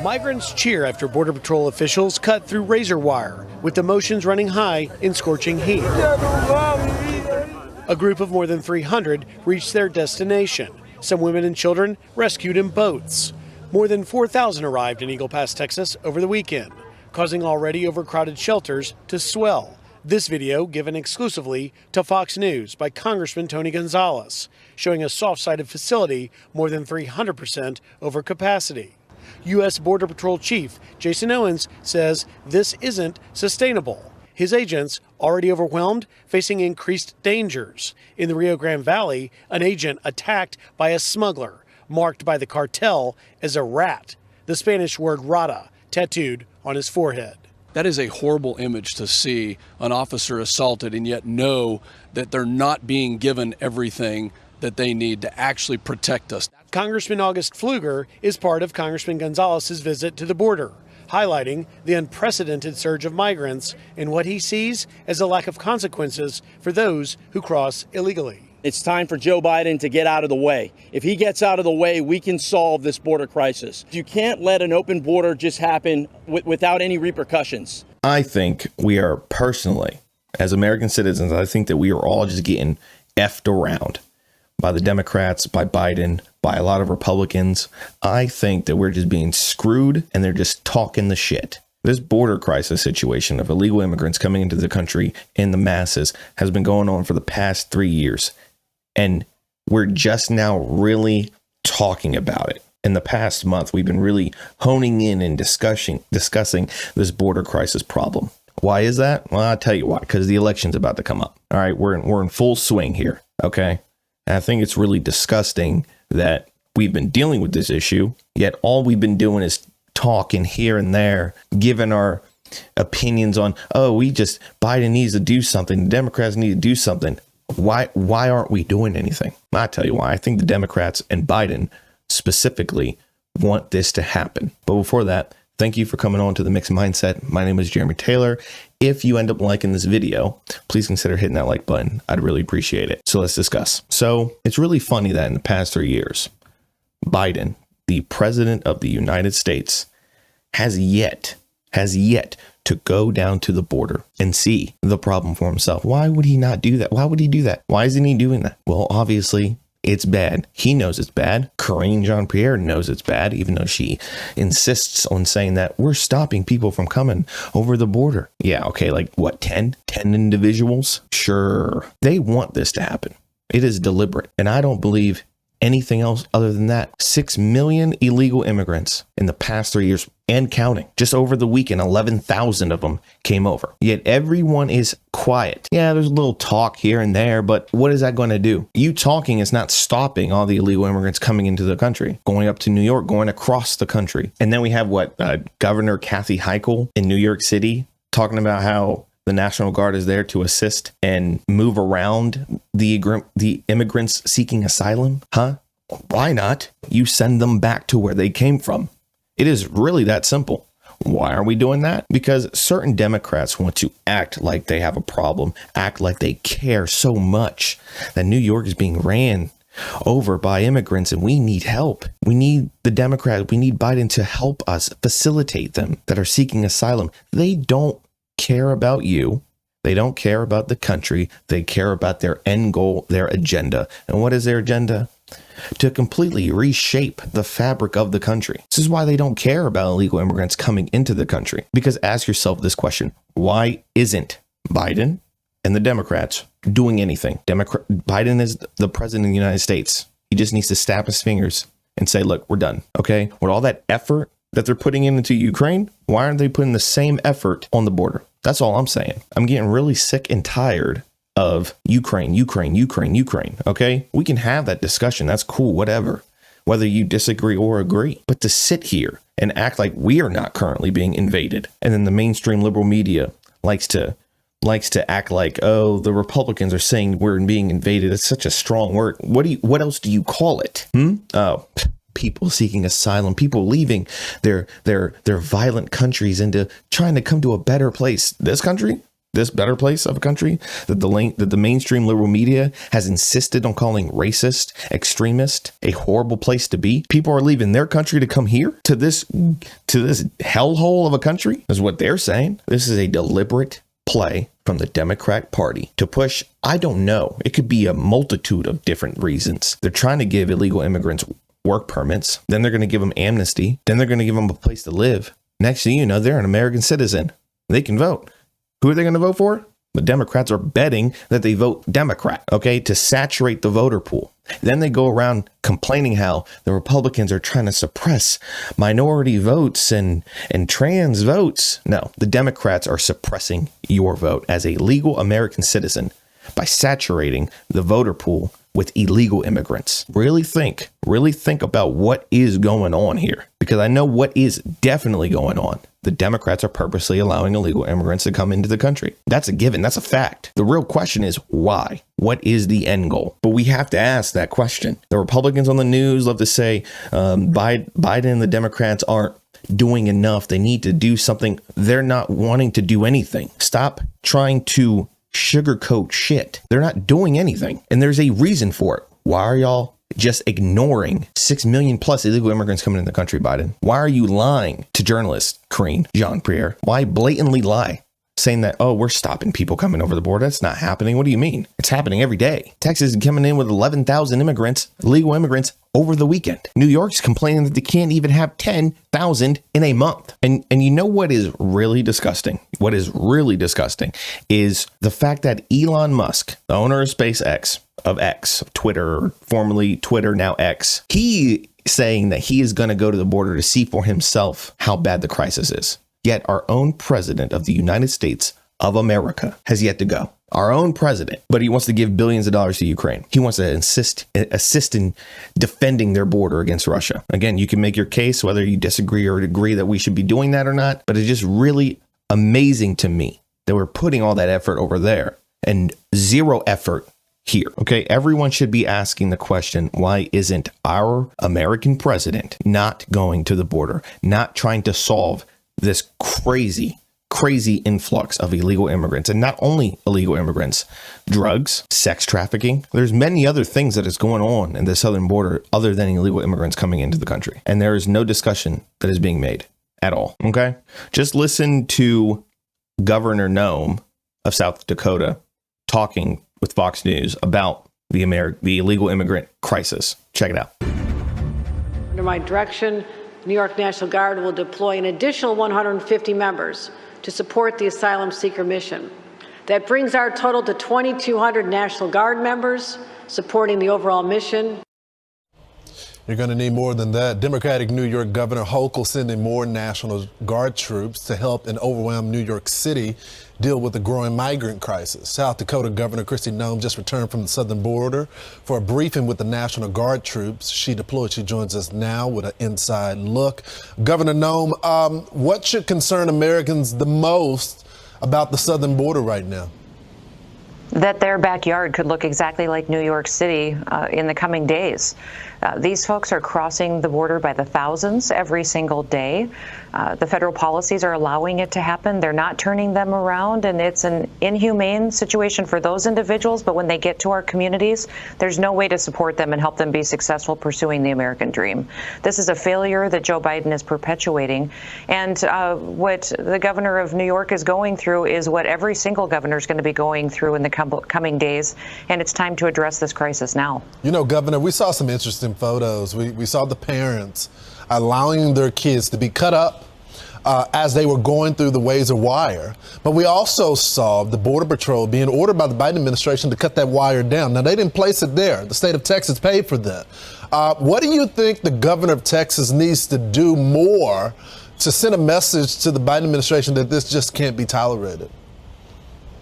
Migrants cheer after Border Patrol officials cut through razor wire, with emotions running high in scorching heat. A group of more than 300 reached their destination. Some women and children rescued in boats. More than 4,000 arrived in Eagle Pass, Texas over the weekend, causing already overcrowded shelters to swell. This video given exclusively to Fox News by Congressman Tony Gonzalez, showing a soft-sided facility more than 300% over capacity. U.S. Border Patrol Chief Jason Owens says this isn't sustainable. His agents, already overwhelmed, facing increased dangers. In the Rio Grande Valley, an agent attacked by a smuggler, marked by the cartel as a rat, the Spanish word rata tattooed on his forehead. That is a horrible image to see an officer assaulted and yet know that they're not being given everything that they need to actually protect us. Congressman August Pfluger is part of Congressman Gonzalez's visit to the border, highlighting the unprecedented surge of migrants and what he sees as a lack of consequences for those who cross illegally. It's time for Joe Biden to get out of the way. If he gets out of the way, we can solve this border crisis. You can't let an open border just happen without any repercussions. I think we are personally, as American citizens, I think that we are all just getting effed around by the Democrats, by Biden, by a lot of Republicans. I think that we're just being screwed and they're just talking the shit. This border crisis situation of illegal immigrants coming into the country in the masses has been going on for the past 3 years. And we're just now really talking about it. In the past month, we've been really honing in and discussing this border crisis problem. Why is that? Well, I'll tell you why. Because the election's about to come up. All right, we're in full swing here. Okay. And I think it's really disgusting that we've been dealing with this issue, yet all we've been doing is talking here and there, giving our opinions on, Biden needs to do something. The Democrats need to do something. Why aren't we doing anything? I'll tell you why. I think the Democrats and Biden specifically want this to happen. But before that, thank you for coming on to The Mixed Mindset. My name is Jeremy Taylor. If you end up liking this video, please consider hitting that like button. I'd really appreciate it. So let's discuss. So it's really funny that in the past 3 years, Biden, the president of the United States, has yet to go down to the border and see the problem for himself. Why would he not do that? Why would he do that? Why isn't he doing that? Well, obviously, it's bad. He knows it's bad. Karine Jean-Pierre knows it's bad, even though she insists on saying that we're stopping people from coming over the border. Yeah, okay, like what, 10 individuals? Sure. They want this to happen. It is deliberate. And I don't believe anything else other than that. 6 million illegal immigrants in the past 3 years and counting. Just over the weekend, 11,000 of them came over. Yet everyone is quiet. Yeah, there's a little talk here and there, but what is that going to do? You talking is not stopping all the illegal immigrants coming into the country, going up to New York, going across the country. And then we have Governor Kathy Hochul in New York City talking about how the National Guard is there to assist and move around the immigrants seeking asylum. Huh? Why not? You send them back to where they came from. It is really that simple. Why are we doing that? Because certain Democrats want to act like they have a problem, act like they care so much that New York is being ran over by immigrants and we need help. We need the Democrats, we need Biden to help us facilitate them that are seeking asylum. They don't care about you. They don't care about the country. They care about their end goal, their agenda. And what is their agenda? To completely reshape the fabric of the country. This is why they don't care about illegal immigrants coming into the country. Because ask yourself this question: why isn't Biden and the Democrats doing anything? Biden is the president of the United States. He just needs to snap his fingers and say, look, we're done. Okay. With all that effort that they're putting into Ukraine, why aren't they putting the same effort on the border? That's all I'm saying. I'm getting really sick and tired of Ukraine. Okay. We can have that discussion. That's cool. Whatever, whether you disagree or agree, but to sit here and act like we are not currently being invaded. And then the mainstream liberal media likes to act like, oh, the Republicans are saying we're being invaded. It's such a strong word. What else do you call it? Oh, people seeking asylum, people leaving their violent countries into trying to come to a better place. This country, this better place of a country that the mainstream liberal media has insisted on calling racist, extremist, a horrible place to be? People are leaving their country to come here to this hellhole of a country, is what they're saying. This is a deliberate play from the Democrat Party to push, I don't know, it could be a multitude of different reasons. They're trying to give illegal immigrants work permits, then they're going to give them amnesty, then they're going to give them a place to live. Next thing you know, they're an American citizen. They can vote. Who are they going to vote for? The Democrats are betting that they vote Democrat, okay, to saturate the voter pool. Then they go around complaining how the Republicans are trying to suppress minority votes and trans votes. No, the Democrats are suppressing your vote as a legal American citizen by saturating the voter pool with illegal immigrants. Really think about what is going on here, because I know what is definitely going on. The Democrats are purposely allowing illegal immigrants to come into the country. That's a given. That's a fact. The real question is why? What is the end goal? But we have to ask that question. The Republicans on the news love to say Biden and the Democrats aren't doing enough. They need to do something. They're not wanting to do anything. Stop trying to sugarcoat shit. They're not doing anything. And there's a reason for it. Why are y'all just ignoring 6 million plus illegal immigrants coming in the country, Biden? Why are you lying to journalists, Karine Jean-Pierre? Why blatantly lie? Saying that, oh, we're stopping people coming over the border. That's not happening. What do you mean? It's happening every day. Texas is coming in with 11,000 immigrants, illegal immigrants, over the weekend. New York's complaining that they can't even have 10,000 in a month. And you know what is really disgusting? What is really disgusting is the fact that Elon Musk, the owner of SpaceX, of Twitter, formerly Twitter, now X, he saying that he is going to go to the border to see for himself how bad the crisis is. Yet our own president of the United States of America has yet to go. Our own president, but he wants to give billions of dollars to Ukraine. He wants to assist in defending their border against Russia. Again, you can make your case whether you disagree or agree that we should be doing that or not, but it's just really amazing to me that we're putting all that effort over there and zero effort here. Okay, everyone should be asking the question, why isn't our American president not going to the border, not trying to solve this crazy influx of illegal immigrants? And not only illegal immigrants, drugs, sex trafficking. There's many other things that is going on in the southern border other than illegal immigrants coming into the country. And there is no discussion that is being made at all. Okay, just listen to Governor Noem of South Dakota talking with Fox News about the illegal immigrant crisis. Check it out. Under my direction, the New York National Guard will deploy an additional 150 members to support the asylum seeker mission. That brings our total to 2,200 National Guard members supporting the overall mission. You're going to need more than that. Democratic New York Governor Hochul sending more National Guard troops to help an overwhelmed New York City deal with the growing migrant crisis. South Dakota Governor Kristi Noem just returned from the southern border for a briefing with the National Guard troops she deployed. She joins us now with an inside look. Governor Noem, what should concern Americans the most about the southern border right now? That their backyard could look exactly like New York City in the coming days. These folks are crossing the border by the thousands every single day. The federal policies are allowing it to happen. They're not turning them around, and it's an inhumane situation for those individuals. But when they get to our communities, there's no way to support them and help them be successful pursuing the American dream. This is a failure that Joe Biden is perpetuating. And what the governor of New York is going through is what every single governor is going to be going through in the coming days. And it's time to address this crisis now. You know, Governor, we saw some interesting photos. We saw the parents allowing their kids to be cut up as they were going through the Razor wire. But we also saw the Border Patrol being ordered by the Biden administration to cut that wire down. Now, they didn't place it there. The state of Texas paid for that. What do you think the governor of Texas needs to do more to send a message to the Biden administration that this just can't be tolerated?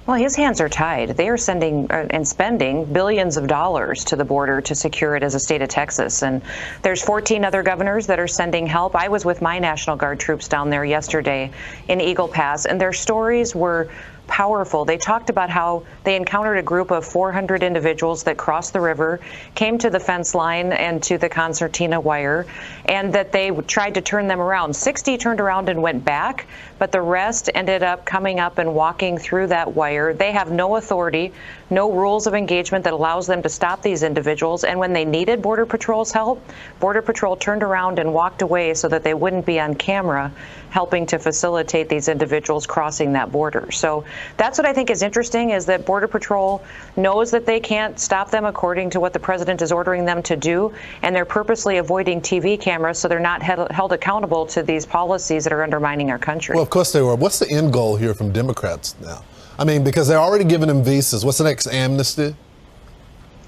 Well, his hands are tied. They are sending and spending billions of dollars to the border to secure it as a state of Texas. And there's 14 other governors that are sending help. I was with my National Guard troops down there yesterday in Eagle Pass, and their stories were powerful. They talked about how they encountered a group of 400 individuals that crossed the river, came to the fence line and to the concertina wire, and that they tried to turn them around. 60 turned around and went back, but the rest ended up coming up and walking through that wire. They have no authority, no rules of engagement that allows them to stop these individuals. And when they needed Border Patrol's help, Border Patrol turned around and walked away so that they wouldn't be on camera helping to facilitate these individuals crossing that border. So that's what I think is interesting, is that Border Patrol knows that they can't stop them according to what the president is ordering them to do, and they're purposely avoiding TV cameras so they're not held accountable to these policies that are undermining our country. Well, of course they were. What's the end goal here from Democrats now? I mean, because they're already giving them visas. What's the next, amnesty?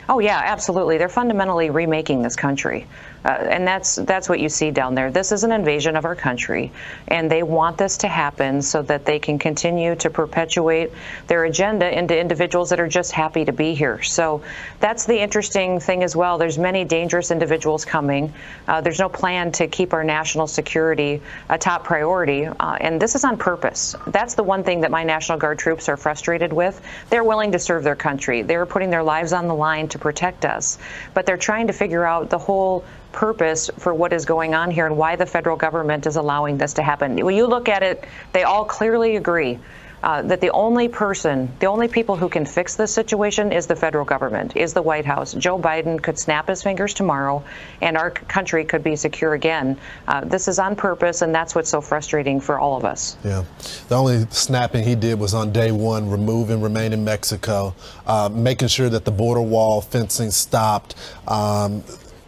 Oh, yeah, absolutely. They're fundamentally remaking this country. And that's what you see down there. This is an invasion of our country, and they want this to happen so that they can continue to perpetuate their agenda into individuals that are just happy to be here. So that's the interesting thing as well. There's many dangerous individuals coming. There's no plan to keep our national security a top priority, and this is on purpose. That's the one thing that my National Guard troops are frustrated with. They're willing to serve their country. They're putting their lives on the line to protect us, but they're trying to figure out the whole purpose for what is going on here and why the federal government is allowing this to happen. When you look at it, they all clearly agree that the only people who can fix this situation is the federal government, is the White House. Joe Biden could snap his fingers tomorrow and our country could be secure again. This is on purpose, and that's what's so frustrating for all of us. Yeah. The only snapping he did was on day one, remove and remain in Mexico, making sure that the border wall fencing stopped.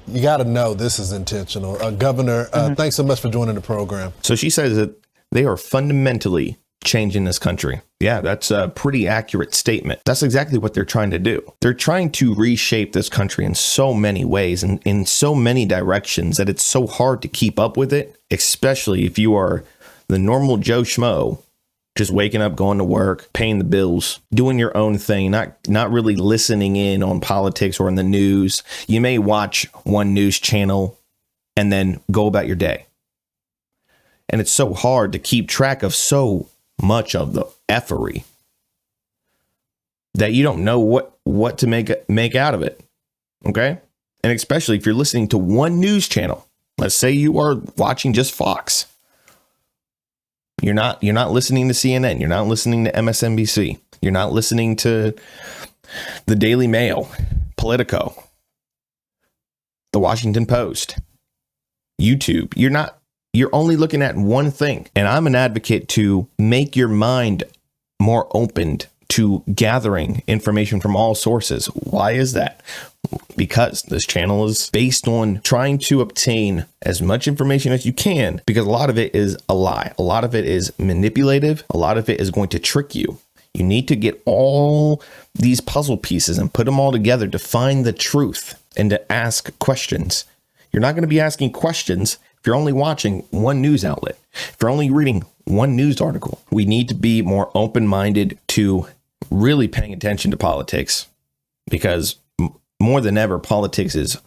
You got to know this is intentional. Governor, thanks so much for joining the program. So she says that they are fundamentally changing this country. Yeah, that's a pretty accurate statement. That's exactly what they're trying to do. They're trying to reshape this country in so many ways and in so many directions that it's so hard to keep up with it, especially if you are the normal Joe Schmo, just waking up, going to work, paying the bills, doing your own thing, not really listening in on politics or in the news. You may watch one news channel and then go about your day. And it's so hard to keep track of so much of the effery that you don't know what to make out of it. Okay? And especially if you're listening to one news channel. Let's say you are watching just Fox. You're not listening to CNN. You're not listening to MSNBC. You're not listening to the Daily Mail, Politico, the Washington Post, YouTube. You're only looking at one thing. And I'm an advocate to make your mind more open to gathering information from all sources. Why is that? Because this channel is based on trying to obtain as much information as you can, because a lot of it is a lie. A lot of it is manipulative. A lot of it is going to trick you. You need to get all these puzzle pieces and put them all together to find the truth and to ask questions. You're not going to be asking questions if you're only watching one news outlet, if you're only reading one news article. We need to be more open-minded to really paying attention to politics, because more than ever, politics is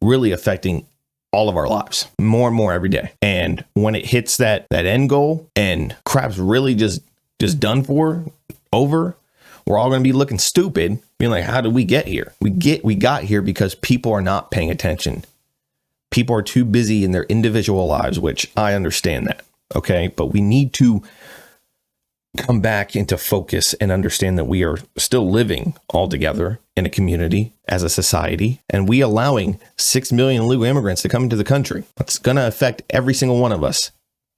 really affecting all of our lives more and more every day. And when it hits that end goal and crap's really just done for, over, we're all going to be looking stupid, being like, how did we get here? We got here because people are not paying attention. People are too busy in their individual lives, which I understand that. Okay. But we need to come back into focus and understand that we are still living all together in a community as a society, and we allowing 6 million illegal immigrants to come into the country. That's going to affect every single one of us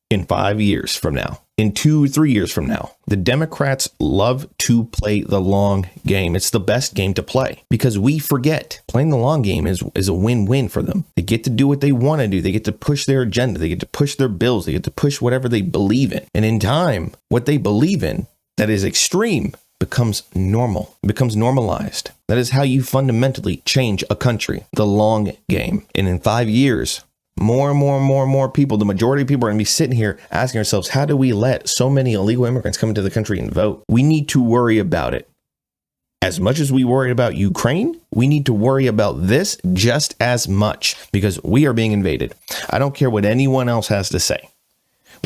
in 5 years from now, in 2-3 years from now. The Democrats love to play the long game. It's the best game to play because we forget playing the long game is a win-win for them. They get to do what they want to do. They get to push their agenda. They get to push their bills. They get to push whatever they believe in. And in time, what they believe in that is extreme becomes normal, becomes normalized. That is how you fundamentally change a country, the long game. And in 5 years, more and more people, the majority of people are going to be sitting here asking ourselves, how do we let so many illegal immigrants come into the country and vote? We need to worry about it. As much as we worry about Ukraine, we need to worry about this just as much, because we are being invaded. I don't care what anyone else has to say.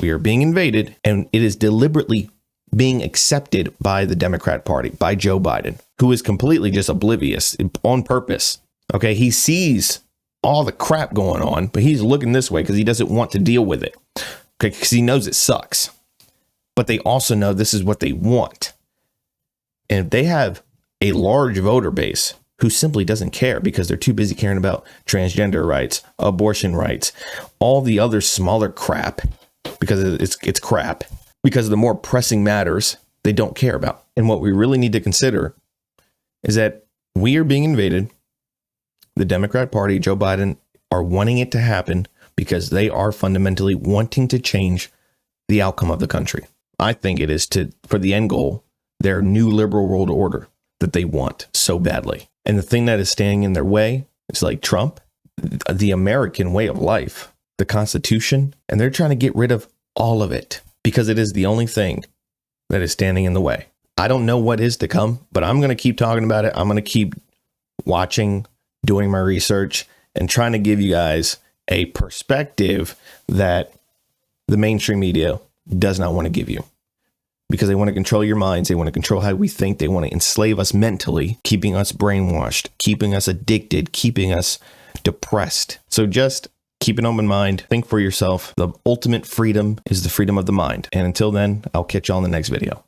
We are being invaded, and it is deliberately being accepted by the Democrat Party, by Joe Biden, who is completely just oblivious on purpose. Okay, he sees all the crap going on, but he's looking this way because he doesn't want to deal with it. Okay, because he knows it sucks. But they also know this is what they want. And if they have a large voter base who simply doesn't care because they're too busy caring about transgender rights, abortion rights, all the other smaller crap, because it's crap, because the more pressing matters they don't care about. And what we really need to consider is that we are being invaded. The Democrat Party, Joe Biden, are wanting it to happen because they are fundamentally wanting to change the outcome of the country. I think it is for the end goal, their new liberal world order that they want so badly. And the thing that is standing in their way is like Trump, the American way of life, the Constitution, and they're trying to get rid of all of it because it is the only thing that is standing in the way. I don't know what is to come, but I'm going to keep talking about it. I'm going to keep watching, doing my research, and trying to give you guys a perspective that the mainstream media does not want to give you, because they want to control your minds. They want to control how we think. They want to enslave us mentally, keeping us brainwashed, keeping us addicted, keeping us depressed. So just keep an open mind. Think for yourself. The ultimate freedom is the freedom of the mind. And until then, I'll catch you on the next video.